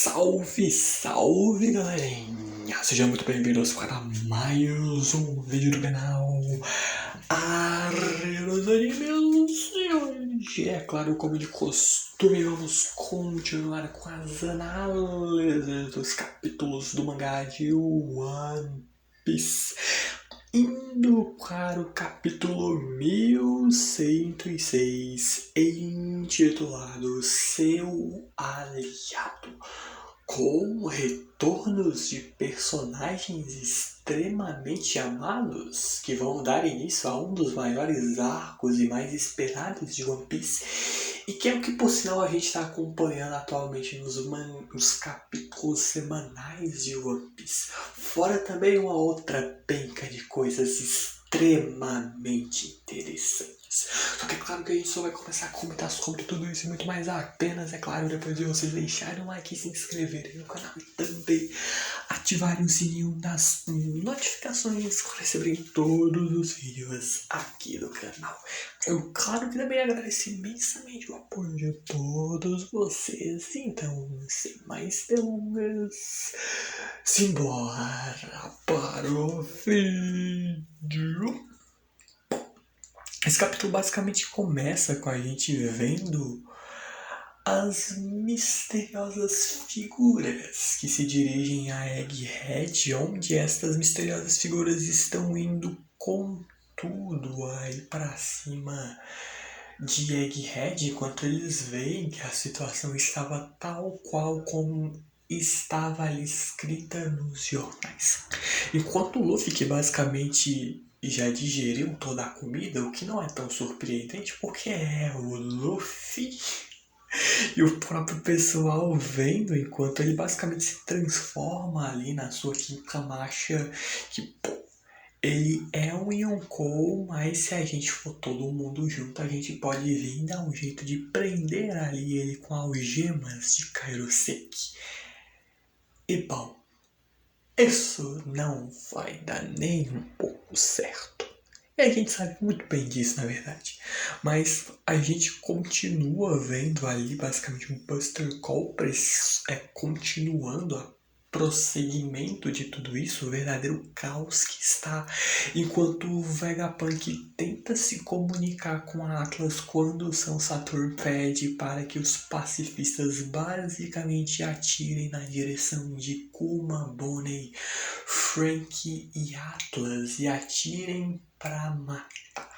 Salve, salve, galerinha! Sejam muito bem-vindos para mais um vídeo do canal Arreios Animes. E hoje, é claro, como de costume, vamos continuar com as análises dos capítulos do mangá de One Piece. Indo para o capítulo 1106, intitulado Seu Aliado, com retornos de personagens extremamente amados que vão dar início a um dos maiores arcos e mais esperados de One Piece, e que é o que, por sinal, a gente está acompanhando atualmente nos capítulos semanais de One Piece. Fora também uma outra penca de coisas extremamente interessantes. Só que é claro que a gente só vai começar a comentar sobre tudo isso e muito mais apenas, é claro, depois de vocês deixarem um like e se inscreverem no canal e também ativarem o sininho das notificações para receberem todos os vídeos aqui do canal. Eu, claro que também agradeço imensamente o apoio de todos vocês. Então, sem mais delongas, simbora para o vídeo. Esse capítulo basicamente começa com a gente vendo as misteriosas figuras que se dirigem a Egghead, onde estas misteriosas figuras estão indo com tudo aí pra cima de Egghead, enquanto eles veem que a situação estava tal qual como estava ali escrita nos jornais. Enquanto o Luffy, que basicamente já digeriu toda a comida, o que não é tão surpreendente porque é o Luffy. E o próprio pessoal vendo enquanto ele basicamente se transforma ali na sua quinta marcha, que pô, ele é um Yonkou, mas se a gente for todo mundo junto, a gente pode vir dar um jeito de prender ali ele com algemas de Kairoseki. E bom, isso não vai dar nem um pouco certo. E a gente sabe muito bem disso, na verdade. Mas a gente continua vendo ali basicamente um Buster Call continuando a prosseguimento de tudo isso, o verdadeiro caos que está, enquanto o Vegapunk tenta se comunicar com a Atlas quando o São Saturn pede para que os pacifistas basicamente atirem na direção de Kuma, Bonnie, Frank e Atlas e atirem para matar.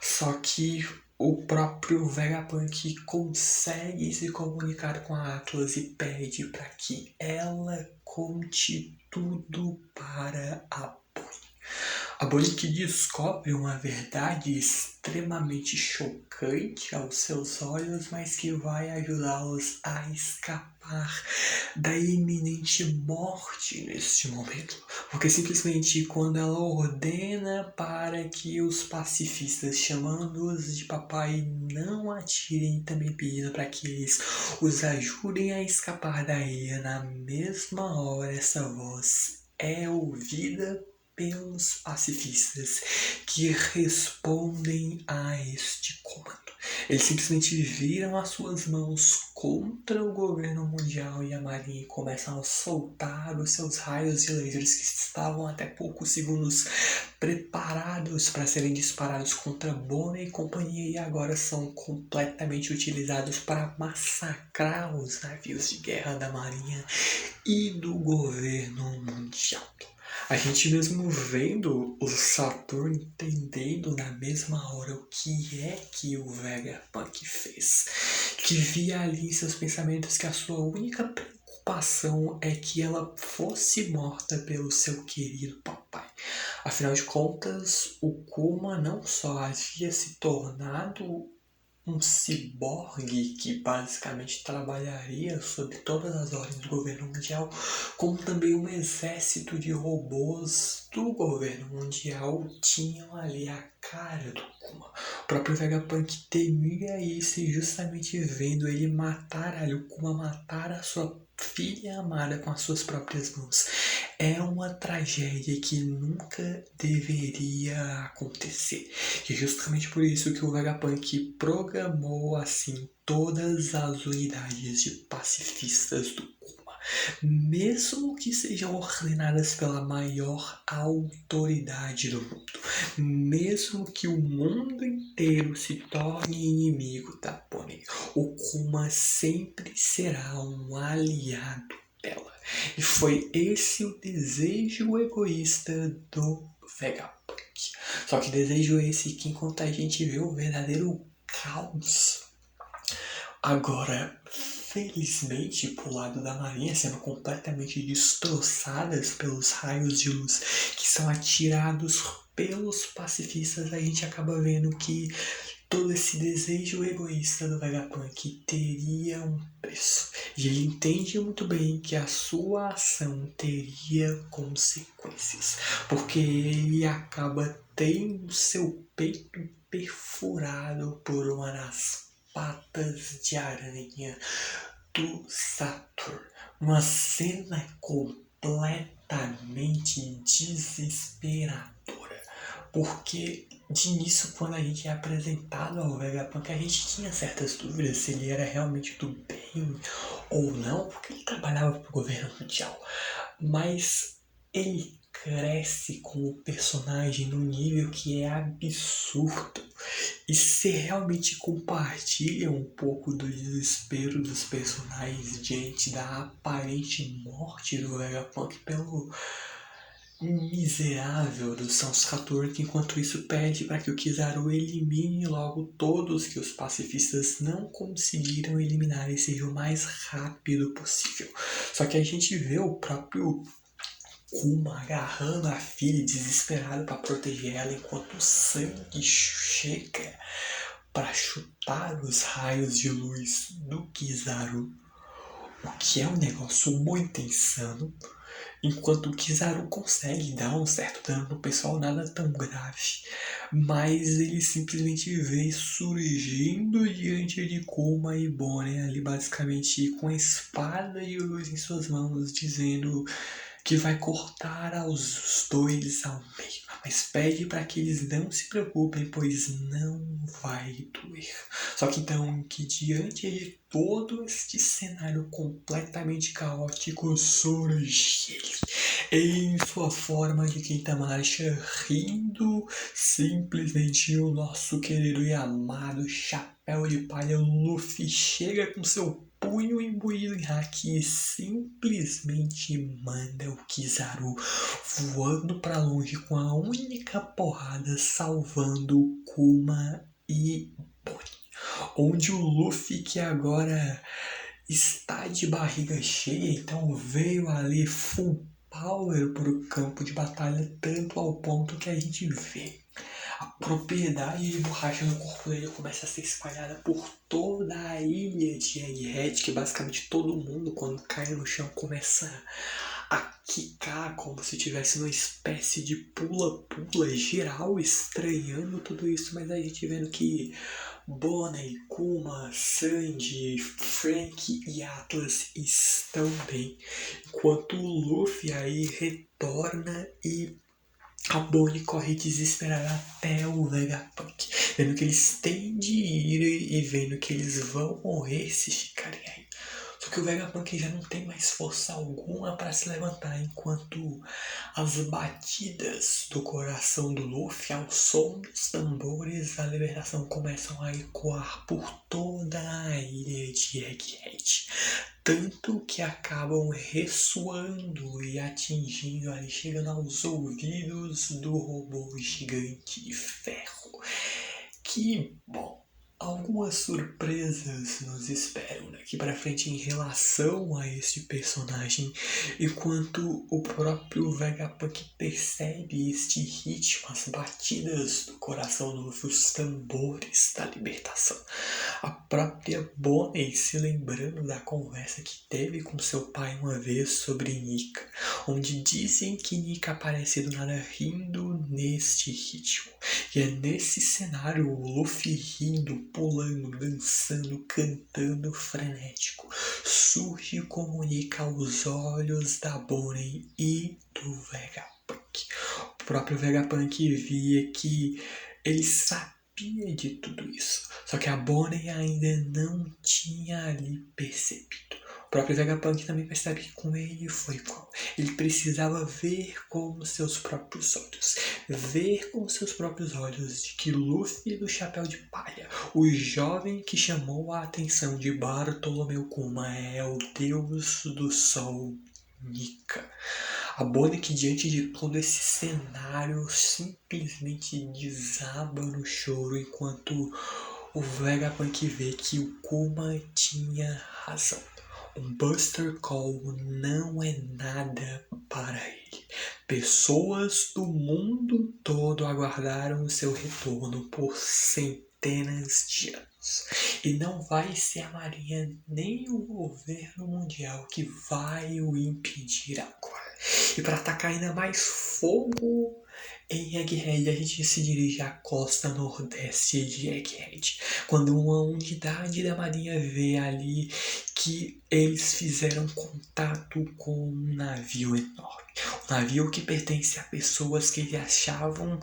Só que o próprio Vegapunk consegue se comunicar com a Atlas e pede para que ela conte tudo para a Bonnie. A Bonnie que descobre uma verdade extremamente chocante aos seus olhos, mas que vai ajudá-los a escapar da iminente morte neste momento. Porque simplesmente quando ela ordena para que os pacifistas, chamando-os de papai, não atirem, também pedindo para que eles os ajudem a escapar da ilha, na mesma hora essa voz é ouvida pelos pacifistas que respondem a este comando. Eles simplesmente viram as suas mãos contra o governo mundial e a marinha e começam a soltar os seus raios de lasers que estavam até poucos segundos preparados para serem disparados contra Bonnie e companhia e agora são completamente utilizados para massacrar os navios de guerra da marinha e do governo mundial. A gente mesmo vendo o Saturn entendendo na mesma hora o que é que o Vegapunk fez. Que via ali em seus pensamentos que a sua única preocupação é que ela fosse morta pelo seu querido papai. Afinal de contas, o Kuma não só havia se tornado um ciborgue que basicamente trabalharia sob todas as ordens do governo mundial, como também um exército de robôs do governo mundial tinham ali a cara do Kuma. O próprio Vegapunk temia isso e justamente vendo ele matar ali, o Kuma matar a sua filha amada com as suas próprias mãos. É uma tragédia que nunca deveria acontecer. E justamente por isso que o Vegapunk programou assim todas as unidades de pacifistas do Kuma. mesmo que sejam ordenadas pela maior autoridade do mundo, mesmo que o mundo inteiro se torne inimigo da Bonnie, o Kuma sempre será um aliado dela. E foi esse o desejo egoísta do Vegapunk. Só que desejo esse que enquanto a gente vê o verdadeiro caos agora, felizmente, pro lado da Marinha, sendo completamente destroçadas pelos raios de luz que são atirados pelos pacifistas, a gente acaba vendo que todo esse desejo egoísta do Vegapunk teria um preço. E ele entende muito bem que a sua ação teria consequências, porque ele acaba tendo seu peito perfurado por uma das patas de aranha do Saturn. Uma cena completamente desesperadora. Porque de início, quando a gente é apresentado ao Vegapunk, a gente tinha certas dúvidas se ele era realmente do bem ou não, porque ele trabalhava para o governo mundial. Mas ele cresce como personagem num nível que é absurdo. E se realmente compartilha um pouco do desespero dos personagens diante da aparente morte do Vegapunk pelo miserável do São Saturno, que enquanto isso pede para que o Kizaru elimine logo todos que os pacifistas não conseguiram eliminar e seja o mais rápido possível. Só que a gente vê o próprio Kuma agarrando a filha desesperado para proteger ela enquanto o sangue chega para chutar os raios de luz do Kizaru, o que é um negócio muito insano. Enquanto o Kizaru consegue dar um certo dano no pessoal, nada tão grave, mas ele simplesmente vê surgindo diante de Kuma e Bonnie ali basicamente com a espada de luz em suas mãos, dizendo que vai cortar os dois ao meio, mas pede para que eles não se preocupem, pois não vai doer. Só que então, que diante de todo este cenário completamente caótico, surge ele, em sua forma de quinta marcha, rindo, simplesmente o nosso querido e amado Chapéu de Palha Luffy chega com seu punho imbuído em haki e simplesmente manda o Kizaru voando para longe com a única porrada salvando Kuma e Bonnie. Onde o Luffy, que agora está de barriga cheia, então veio ali full power para o campo de batalha, tanto ao ponto que a gente vê a propriedade de borracha no corpo dele começa a ser espalhada por toda a ilha de Egghead, que basicamente todo mundo, quando cai no chão, começa a quicar como se tivesse uma espécie de pula-pula geral, estranhando tudo isso, mas a gente vendo que Bonnie, Kuma, Sandy, Frank e Atlas estão bem, enquanto o Luffy aí retorna e a Bonnie corre desesperada até o Vegapunk, vendo que eles têm de ir e vendo que eles vão morrer se ficarem aí. Só que o Vegapunk já não tem mais força alguma para se levantar, enquanto as batidas do coração do Luffy ao som dos tambores da libertação começam a ecoar por toda a ilha de Egghead. Tanto que acabam ressoando e atingindo ali, chegando aos ouvidos do robô gigante de ferro. Que, bom, algumas surpresas nos esperam daqui para frente em relação a este personagem, enquanto o próprio Vegapunk percebe este ritmo, as batidas do coração do Luffy, os tambores da libertação. A própria Bonnie se lembrando da conversa que teve com seu pai uma vez sobre Nika, onde dizem que Nika aparece do nada rindo neste ritmo. E é nesse cenário o Luffy rindo, pulando, dançando, cantando frenético surge e comunica aos olhos da Bonnie e do Vegapunk. O próprio Vegapunk via que ele sabia de tudo isso, só que a Bonnie ainda não tinha ali percebido. O próprio Vegapunk também percebe que com ele foi igual. Ele precisava ver com seus próprios olhos. Ver com seus próprios olhos de que Luffy do Chapéu de Palha, o jovem que chamou a atenção de Bartolomeu Kuma, é o deus do sol Nika. A Bonnie, que diante de todo esse cenário simplesmente desaba no choro enquanto o Vegapunk vê que o Kuma tinha razão. Um Buster Call não é nada para ele. Pessoas do mundo todo aguardaram o seu retorno por centenas de anos. E não vai ser a Marinha nem o governo mundial que vai o impedir agora. E para atacar ainda mais fogo em Egghead, a gente se dirige à costa nordeste de Egghead. Quando uma unidade da Marinha vê ali que eles fizeram contato com um navio enorme. Um navio que pertence a pessoas que eles achavam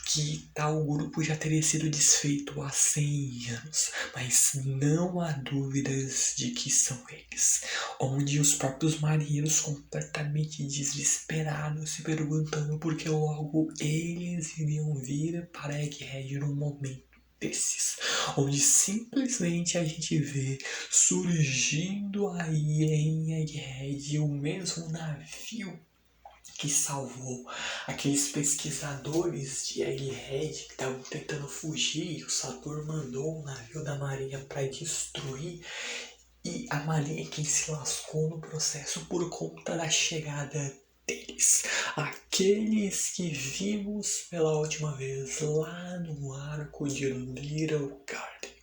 que tal grupo já teria sido desfeito há 100 anos, mas não há dúvidas de que são eles. Onde os próprios marinheiros completamente desesperados se perguntando por que logo eles iriam vir para Egghead num momento desses, onde simplesmente a gente vê surgindo aí em Egghead o mesmo navio que salvou aqueles pesquisadores de Egghead que estavam tentando fugir, e o Saturno mandou um navio da marinha para destruir, e a marinha é quem se lascou no processo por conta da chegada deles. Aqueles que vimos pela última vez lá no arco de Little Garden.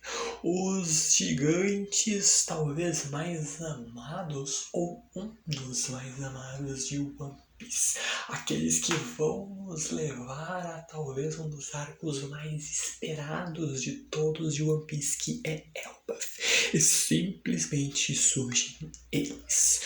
Os gigantes talvez mais amados, ou um dos mais amados de One Piece. Aqueles que vão nos levar a talvez um dos arcos mais esperados de todos de One Piece, que é Elbaf. E simplesmente surgem eles,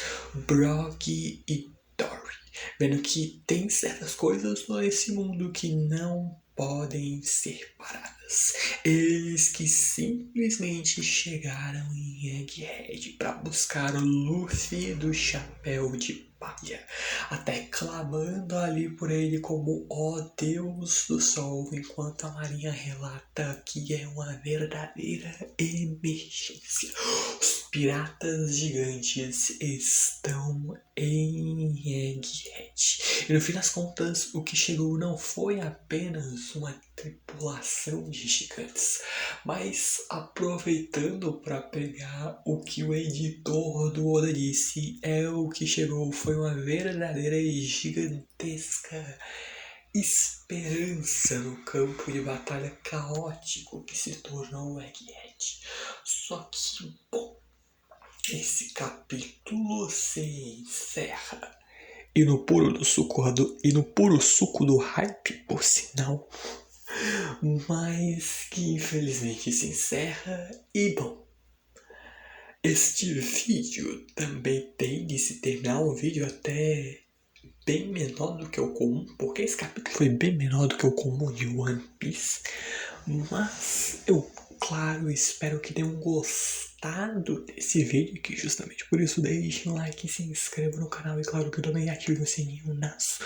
Brock e Dory, vendo que tem certas coisas nesse mundo que não podem ser paradas. Eles que simplesmente chegaram em Egghead para buscar o Luffy do Chapéu de Palha, até clamando ali por ele como ó Deus do Sol, enquanto a marinha relata que é uma verdadeira emergência. Os piratas gigantes estão em Egghead. E no fim das contas, o que chegou não foi apenas uma tripulação de gigantes, mas aproveitando para pegar o que o editor do Oda disse, o que chegou foi uma verdadeira e gigantesca esperança no campo de batalha caótico que se tornou o Egghead. Só que, bom, esse capítulo se encerra. E no puro suco do hype, por sinal, mas que infelizmente se encerra. E bom, este vídeo também tem de se terminar um vídeo até bem menor do que o comum, porque esse capítulo foi bem menor do que o comum de One Piece, mas eu, claro, espero que tenham gostado desse vídeo, que justamente por isso deixem um like, se inscrevam no canal e claro que também ativem o sininho nas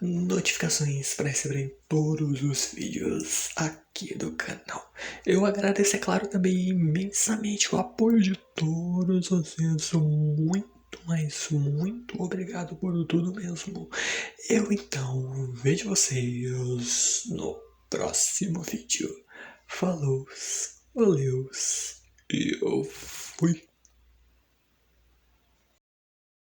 notificações para receberem todos os vídeos aqui do canal. Eu agradeço, é claro, também imensamente o apoio de todos vocês, muito obrigado por tudo mesmo. Eu então vejo vocês no próximo vídeo. Falou, valeus, e eu fui.